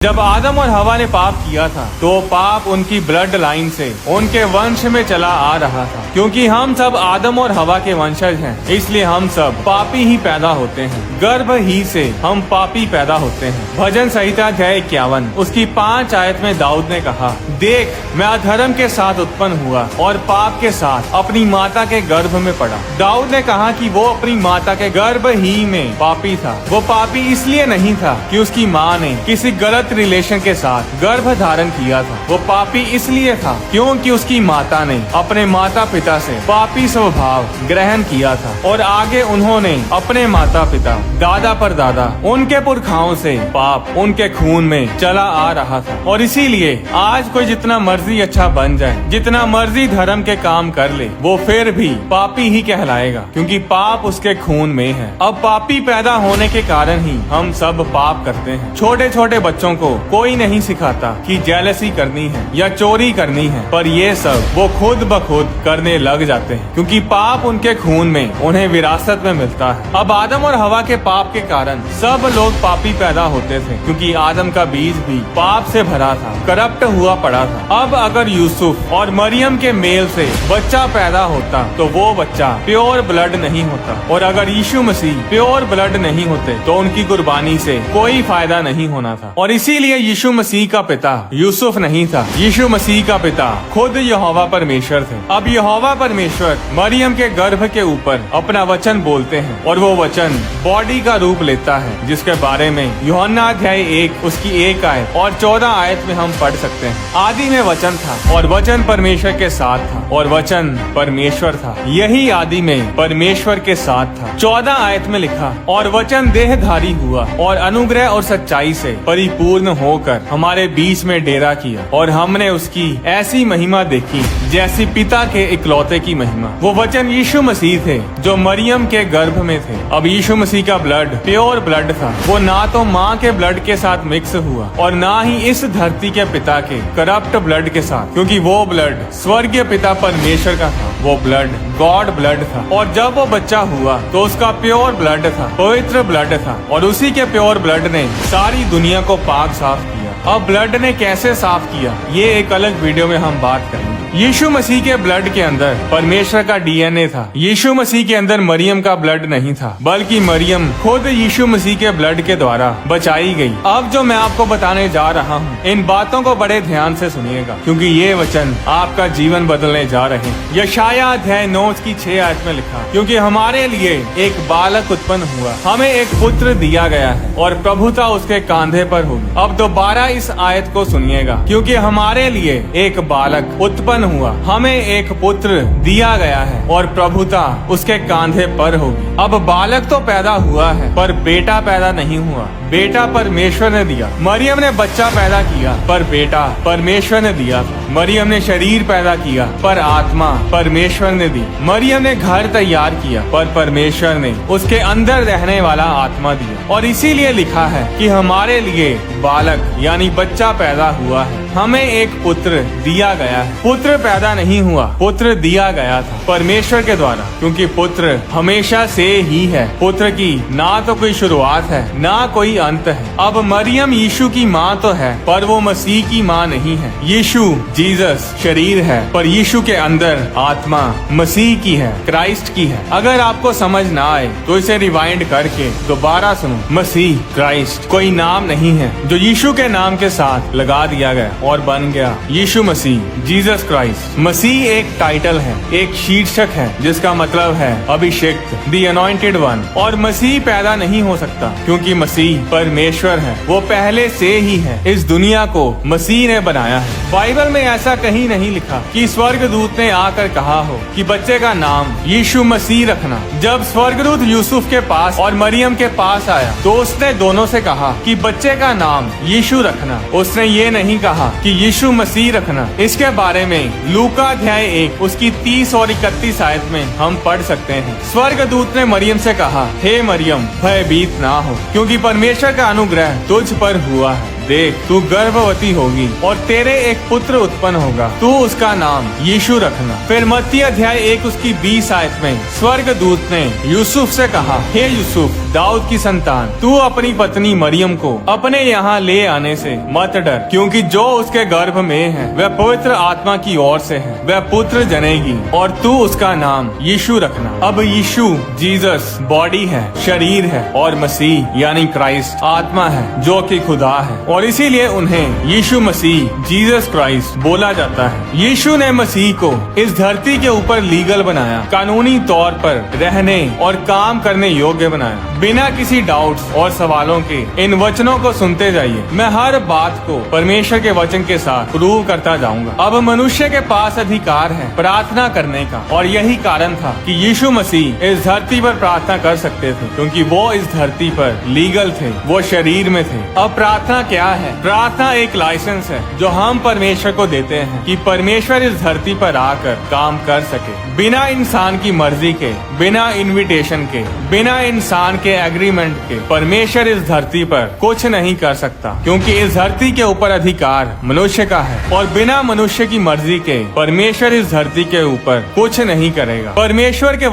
जब आदम और हवा ने पाप किया था तो पाप उनकी ब्लड लाइन से उनके वंश में चला आ रहा था। क्योंकि हम सब आदम और हवा के वंशज हैं, इसलिए हम सब पापी ही पैदा होते हैं। गर्भ ही से हम पापी पैदा होते हैं। भजन संहिता अध्याय 51 उसकी 5 आयत में दाऊद ने कहा, देख मैं अधर्म के साथ उत्पन्न हुआ और पाप के साथ अपनी माता के गर्भ में पड़ा। दाऊद ने कहा कि वो अपनी माता के गर्भ ही में पापी था। वो पापी इसलिए नहीं था कि उसकी माँ ने किसी गलत रिलेशन के साथ गर्भ धारण किया था। वो पापी इसलिए था क्योंकि उसकी माता ने अपने माता पिता से पापी स्वभाव ग्रहण किया था और आगे उन्होंने अपने माता पिता दादा पर दादा उनके पुरखाओं से पाप उनके खून में चला आ रहा था। और इसीलिए आज कोई जितना मर्जी अच्छा बन जाए, जितना मर्जी धर्म के काम कर ले, वो फिर भी पापी ही कहलाएगा, क्योंकि पाप उसके खून में है। अब पापी पैदा होने के कारण ही हम सब पाप करते हैं। छोटे छोटे बच्चों को कोई नहीं सिखाता कि जेलसी करनी है या चोरी करनी है, पर ये सब वो खुद ब खुद करने लग जाते हैं, क्योंकि पाप उनके खून में उन्हें विरासत में मिलता है। अब आदम और हवा के पाप के कारण सब लोग पापी पैदा होते थे, क्योंकि आदम का बीज भी पाप से भरा था, करप्ट हुआ पड़ा था। अब अगर यूसुफ और मरियम के मेल से बच्चा पैदा होता तो वो बच्चा प्योर ब्लड नहीं होता, और अगर यीशु मसीह प्योर ब्लड नहीं होते तो उनकी कुर्बानी से कोई फायदा नहीं होना था। और इसीलिए यीशु मसीह का पिता यूसुफ नहीं था, यीशु मसीह का पिता खुद यहोवा परमेश्वर थे। अब यहोवा परमेश्वर मरियम के गर्भ के ऊपर अपना वचन बोलते हैं, और वो वचन बॉडी का रूप लेता है, जिसके बारे में यूहन्ना अध्याय 1 उसकी 1 आयत और 14 आयत में हम पढ़ सकते हैं। आदि में वचन था और वचन परमेश्वर के साथ था और वचन परमेश्वर था। यही आदि में परमेश्वर के साथ था। 14 आयत में लिखा, और वचन देहधारी हुआ और अनुग्रह और सच्चाई से परिपूर्ण होकर हमारे बीच में डेरा किया, और हमने उसकी ऐसी महिमा देखी जैसी पिता के इकलौते की महिमा। वो वचन यीशु मसीह थे जो मरियम के गर्भ में थे। अब यीशु मसीह का ब्लड प्योर ब्लड था। वो ना तो माँ के ब्लड के साथ मिक्स हुआ और ना ही इस धरती के पिता के करप्ट ब्लड के साथ, क्योंकि वो ब्लड स्वर्गीय पिता परमेश्वर का था। वो ब्लड गॉड ब्लड था। और जब वो बच्चा हुआ तो उसका प्योर ब्लड था, पवित्र ब्लड था, और उसी के प्योर ब्लड ने सारी दुनिया को पाक साफ किया। अब ब्लड ने कैसे साफ किया, ये एक अलग वीडियो में हम बात करेंगे। यीशु मसीह के ब्लड के अंदर परमेश्वर का डीएनए था। यीशु मसीह के अंदर मरियम का ब्लड नहीं था, बल्कि मरियम खुद यीशु मसीह के ब्लड के द्वारा बचाई गई। अब जो मैं आपको बताने जा रहा हूँ, इन बातों को बड़े ध्यान से सुनिएगा, क्योंकि ये वचन आपका जीवन बदलने जा रहे हैं। यशाया अध्याय 9 की 6 आयत में लिखा, क्योंकि हमारे लिए एक बालक उत्पन्न हुआ, हमें एक पुत्र दिया गया है और प्रभुता उसके कांधे पर होगी। अब दोबारा इस आयत को सुनिएगा, क्योंकि हमारे लिए एक बालक उत्पन्न हुआ, हमें एक पुत्र दिया गया है और प्रभुता उसके कांधे पर होगी। अब बालक तो पैदा हुआ है, पर बेटा पैदा नहीं हुआ। बेटा परमेश्वर ने दिया। मरियम ने बच्चा पैदा किया, पर बेटा परमेश्वर ने दिया। मरियम ने शरीर पैदा किया, पर आत्मा परमेश्वर ने दी। मरियम ने घर तैयार किया, पर परमेश्वर ने उसके अंदर रहने वाला आत्मा दिया। और इसीलिए लिखा है कि हमारे लिए बालक यानी बच्चा पैदा हुआ है, हमें एक पुत्र दिया गया है। पुत्र पैदा नहीं हुआ, पुत्र दिया गया था परमेश्वर के द्वारा, क्योंकि पुत्र हमेशा से ही है। पुत्र की ना तो कोई शुरुआत है ना कोई अंत है। अब मरियम यीशु की माँ तो है, पर वो मसीह की माँ नहीं है। यीशु जीसस शरीर है, पर यीशु के अंदर आत्मा मसीह की है, क्राइस्ट की है। अगर आपको समझ ना आए तो इसे रिवाइंड करके दोबारा सुनो। मसीह क्राइस्ट कोई नाम नहीं है जो यीशु के नाम के साथ लगा दिया गया और बन गया यीशु मसीह, जीसस क्राइस्ट। मसीह एक टाइटल है, एक शीर्षक है, जिसका मतलब है अभिषिक्त, द अनॉइंटेड वन। और मसीह पैदा नहीं हो सकता, क्योंकि मसीह परमेश्वर है, वो पहले से ही है। इस दुनिया को मसीह ने बनाया है। बाइबल में ऐसा कहीं नहीं लिखा कि स्वर्गदूत ने आकर कहा हो कि बच्चे का नाम यीशु मसीह रखना। जब स्वर्गदूत यूसुफ के पास और मरियम के पास आया तो उसने दोनों से कहा कि बच्चे का नाम यीशु रखना। उसने ये नहीं कहा कि यीशु मसीह रखना। इसके बारे में लूका अध्याय 1 उसकी 30 और 31 आयत में हम पढ़ सकते हैं। स्वर्गदूत ने मरियम से कहा, हे मरियम, भयभीत ना हो, क्योंकि परमेश्वर का अनुग्रह तुझ पर हुआ है। देख तू गर्भवती होगी और तेरे एक पुत्र उत्पन्न होगा, तू उसका नाम यीशु रखना। फिर मत्ती अध्याय 1 उसकी 20 आयत में स्वर्ग दूत ने यूसुफ से कहा, हे यूसुफ दाऊद की संतान, तू अपनी पत्नी मरियम को अपने यहाँ ले आने से मत डर, क्योंकि जो उसके गर्भ में है वह पवित्र आत्मा की ओर से है। वह पुत्र जनेगी और तू उसका नाम यीशु रखना। अब यीशु जीसस बॉडी है, शरीर है, और मसीह यानी क्राइस्ट आत्मा है जो कि खुदा है, और इसीलिए उन्हें यीशु मसीह जीसस क्राइस्ट बोला जाता है। यीशु ने मसीह को इस धरती के ऊपर लीगल बनाया, कानूनी तौर पर रहने और काम करने योग्य बनाया। बिना किसी डाउट्स और सवालों के इन वचनों को सुनते जाइए। मैं हर बात को परमेश्वर के वचन के साथ प्रूव करता जाऊंगा। अब मनुष्य के पास अधिकार है प्रार्थना करने का, और यही कारण था कि यीशु मसीह इस धरती पर प्रार्थना कर सकते थे, क्योंकि वो इस धरती पर लीगल थे, वो शरीर में थे। अब प्रार्थना क्या है? प्रार्थना एक लाइसेंस है जो हम परमेश्वर को देते हैं कि परमेश्वर इस धरती पर आकर काम कर सके। बिना इंसान की मर्जी के, बिना इनविटेशन के, बिना इंसान के एग्रीमेंट के परमेश्वर इस धरती पर कुछ नहीं कर सकता, क्योंकि इस धरती के ऊपर अधिकार मनुष्य का है, और बिना मनुष्य की मर्जी के परमेश्वर इस धरती के ऊपर कुछ नहीं करेगा। परमेश्वर के